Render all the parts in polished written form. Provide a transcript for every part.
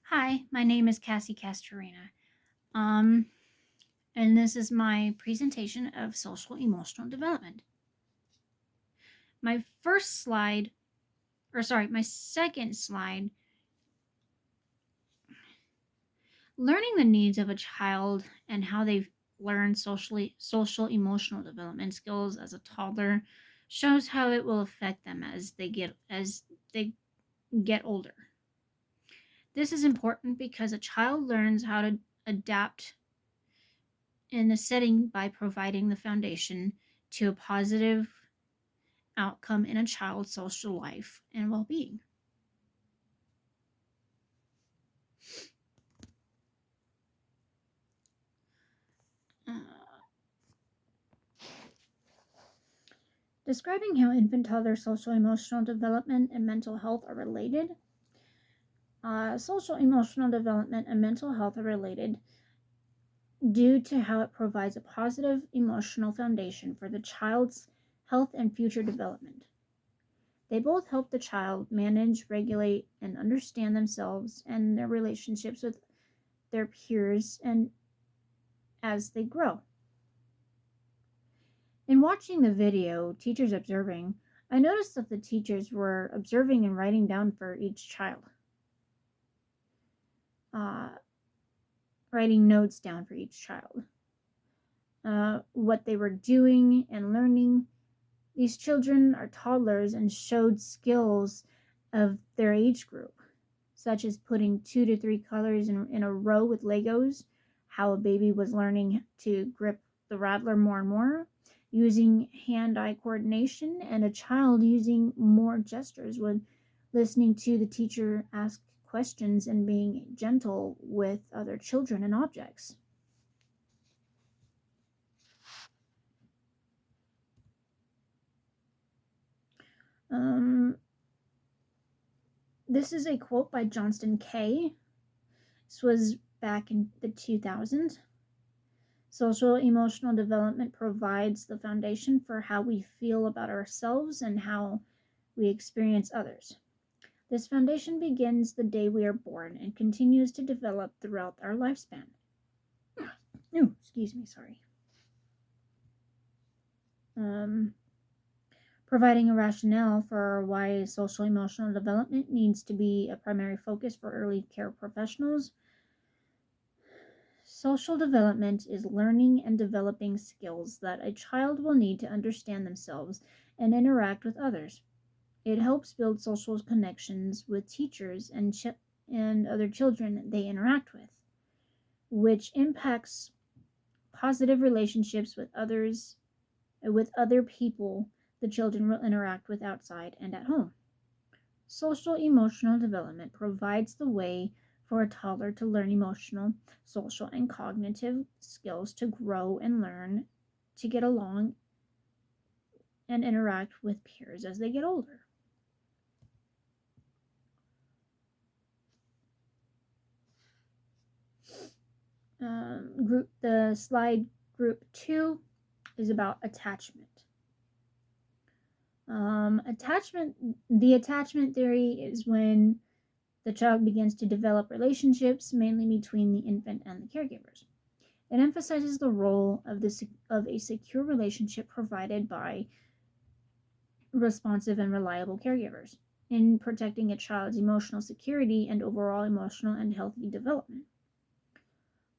Hi, my name is Cassie Castorina. Um, and this is my presentation of social emotional development. My first slide, my second slide, learning the needs of a child and how they learn social emotional development skills as a toddler shows how it will affect them as they get older. This is important because a child learns how to adapt in a setting by providing the foundation to a positive outcome in a child's social life and well being. Uh, Describing how infant toddler social emotional development and mental health are related. Social emotional development and mental health are related due to how it provides a positive emotional foundation for the child's health and future development. They both help the child manage, regulate, and understand themselves and their relationships with their peers and as they grow. In watching the video, Teachers Observing, I noticed that the teachers were observing and writing down for each child, uh, writing notes down for each child, what they were doing and learning. These children are toddlers and showed skills of their age group, such as putting 2 to 3 colors in a row with Legos, how a baby was learning to grip the rattler more and more, using hand-eye coordination, and a child using more gestures when listening to the teacher ask questions and being gentle with other children and objects. Um, this is a quote by Johnston Kay. This was back in the 2000s. Social emotional development provides the foundation for how we feel about ourselves and how we experience others. This foundation begins the day we are born and continues to develop throughout our lifespan. Oh, excuse me, sorry. Providing a rationale for why social emotional development needs to be a primary focus for early care professionals. Social development is learning and developing skills that a child will need to understand themselves and interact with others. It helps build social connections with teachers and other children they interact which impacts positive relationships with other people the children will interact with outside and at home. Social emotional development provides the way for a toddler to learn emotional, social, and cognitive skills to grow and learn to get along and interact with peers as they get older. The slide group 2 is about attachment. The attachment theory is when the child begins to develop relationships, mainly between the infant and the caregivers. It emphasizes the role of a secure relationship provided by responsive and reliable caregivers in protecting a child's emotional security and overall emotional and healthy development.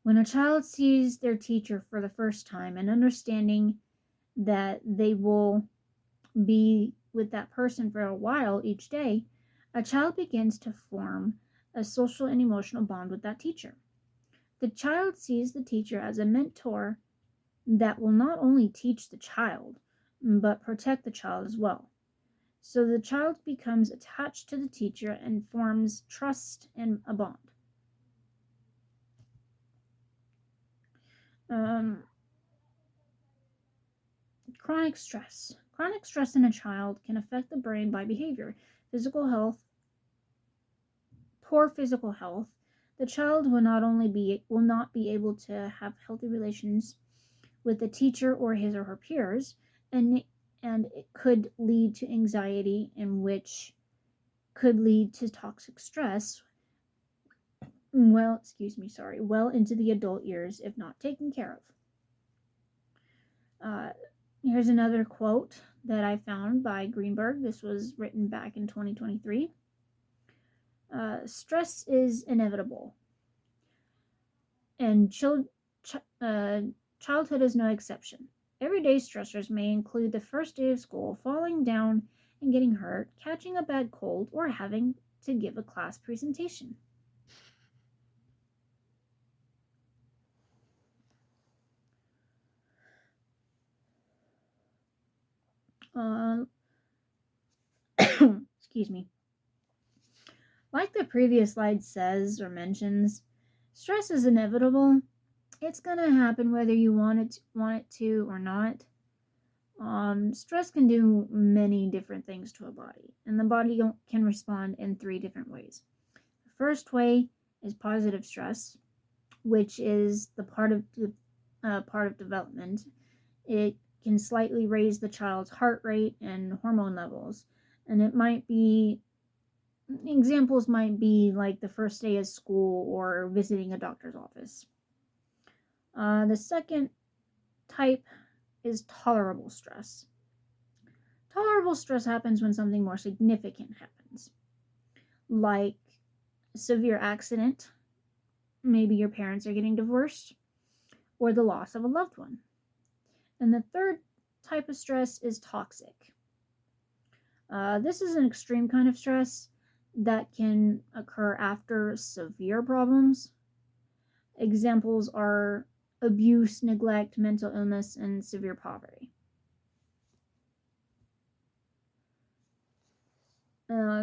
When a child sees their teacher for the first time and understanding that they will be with that person for a while each day, a child begins to form a social and emotional bond with that teacher. The child sees the teacher as a mentor that will not only teach the child, but protect the child as well. So the child becomes attached to the teacher and forms trust and a bond. Um, Chronic stress. Chronic stress in a child can affect the brain by behavior, physical health, poor physical health. The child will not be able to have healthy relations with the teacher or his or her peers, and it could lead to anxiety, in which could lead to toxic stress, well into the adult years if not taken care of. Here's another quote that I found by Greenberg. This was written back in 2023. Stress is inevitable, and childhood is no exception. Everyday stressors may include the first day of school, falling down and getting hurt, catching a bad cold, or having to give a class presentation. Uh, excuse me. Like the previous slide says or mentions, stress is inevitable. It's gonna happen whether you want it to or not. Stress can do many different things to a body, and the body can respond in three different ways. The first way is positive stress, which is the part of development. It can slightly raise the child's heart rate and hormone levels, and it might be examples might be like the first day of school or visiting a doctor's office. The second type is tolerable stress. Tolerable stress happens when something more significant happens, like a severe accident, maybe your parents are getting divorced, or the loss of a loved one. And the third type of stress is toxic. This is an extreme kind of stress that can occur after severe problems. Examples are abuse, neglect, mental illness, and severe poverty.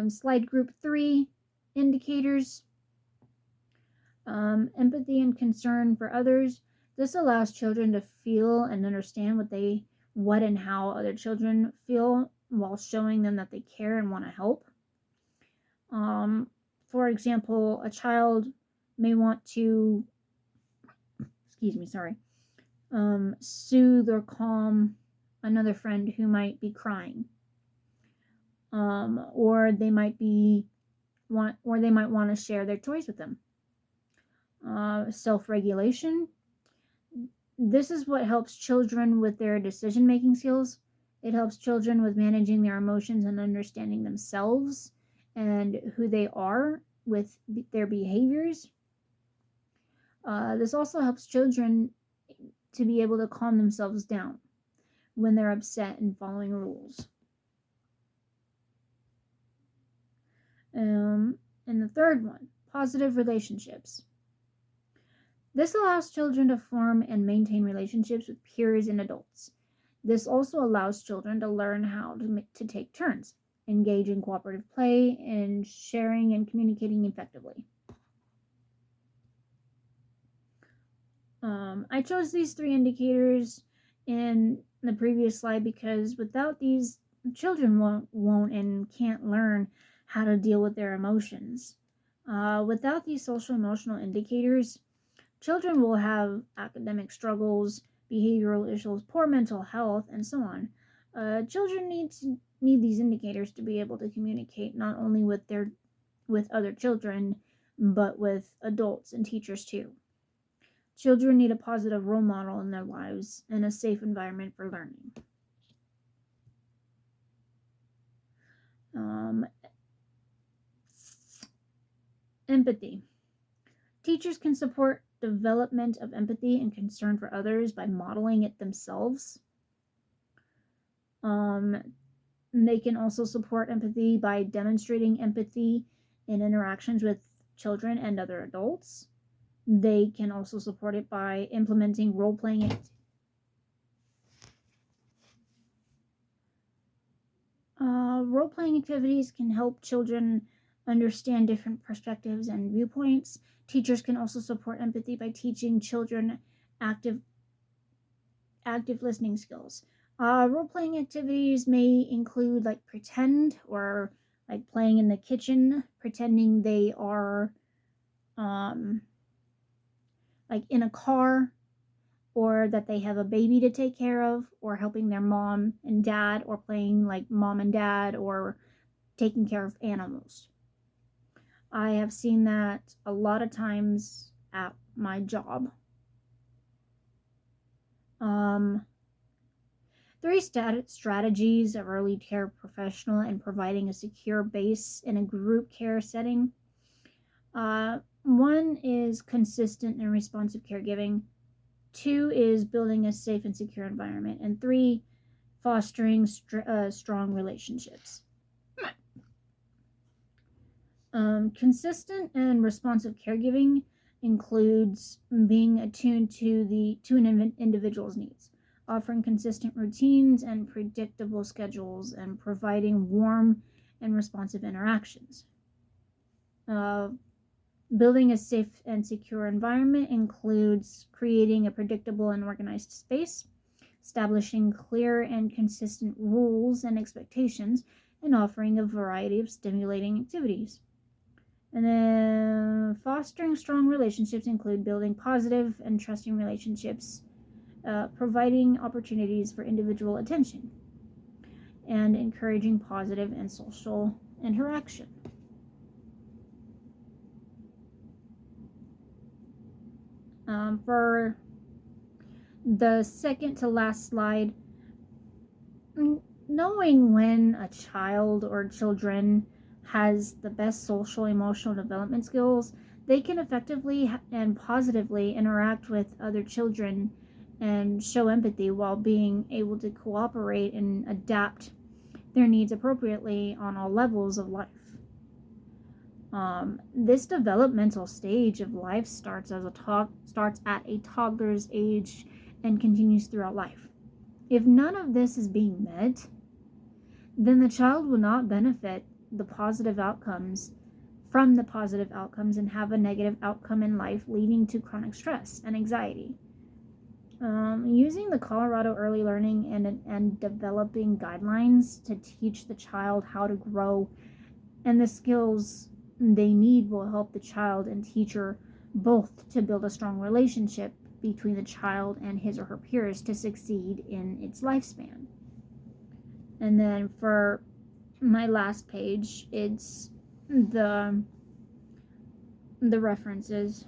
Slide group 3 indicators. Empathy and concern for others. This allows children to feel and understand what and how other children feel while showing them that they care and want to help. For example, a child may want to, soothe or calm another friend who might be crying, or they might want to share their toys with them. Self-regulation. This is what helps children with their decision-making skills. It helps children with managing their emotions and understanding themselves and who they are with their behaviors. This also helps children to be able to calm themselves down when they're upset and following rules. And the third one, positive relationships. This allows children to form and maintain relationships with peers and adults. This also allows children to learn how to take turns, engage in cooperative play, and sharing and communicating effectively. I chose these three indicators in the previous slide because without these, children won't and can't learn how to deal with their emotions. Without these social emotional indicators, children will have academic struggles, behavioral issues, poor mental health, and so on. Children need these indicators to be able to communicate not only with other children, but with adults and teachers too. Children need a positive role model in their lives and a safe environment for learning. Empathy. Teachers can support development of empathy and concern for others by modeling it themselves. They can also support empathy by demonstrating empathy in interactions with children and other adults. They can also support it by implementing role-playing role-playing activities can help children understand different perspectives and viewpoints. Teachers can also support empathy by teaching children active listening skills. Role-playing activities may include like pretend or like playing in the kitchen, pretending they are like in a car, or that they have a baby to take care of, or helping their mom and dad, or playing like mom and dad, or taking care of animals. I have seen that a lot of times at my job. Um, Three strategies of early care professional and providing a secure base in a group care setting. One is consistent and responsive caregiving. Two is building a safe and secure environment. And three, fostering strong relationships. Consistent and responsive caregiving includes being attuned to an individual's needs, offering consistent routines and predictable schedules, and providing warm and responsive interactions. Uh, Building a safe and secure environment includes creating a predictable and organized space, establishing clear and consistent rules and expectations, and offering a variety of stimulating activities. And then fostering strong relationships include building positive and trusting relationships, providing opportunities for individual attention, and encouraging positive and social interaction. For the second to last slide, knowing when a child or children has the best social emotional development skills, they can effectively and positively interact with other children and show empathy while being able to cooperate and adapt their needs appropriately on all levels of life. This developmental stage of life starts at a toddler's age and continues throughout life. If none of this is being met, then the child will not benefit the positive outcomes from the positive outcomes and have a negative outcome in life, leading to chronic stress and anxiety. Using the Colorado Early Learning and Developing Guidelines to teach the child how to grow and the skills they need will help the child and teacher both to build a strong relationship between the child and his or her peers to succeed in its lifespan. And then for my last page, it's the references.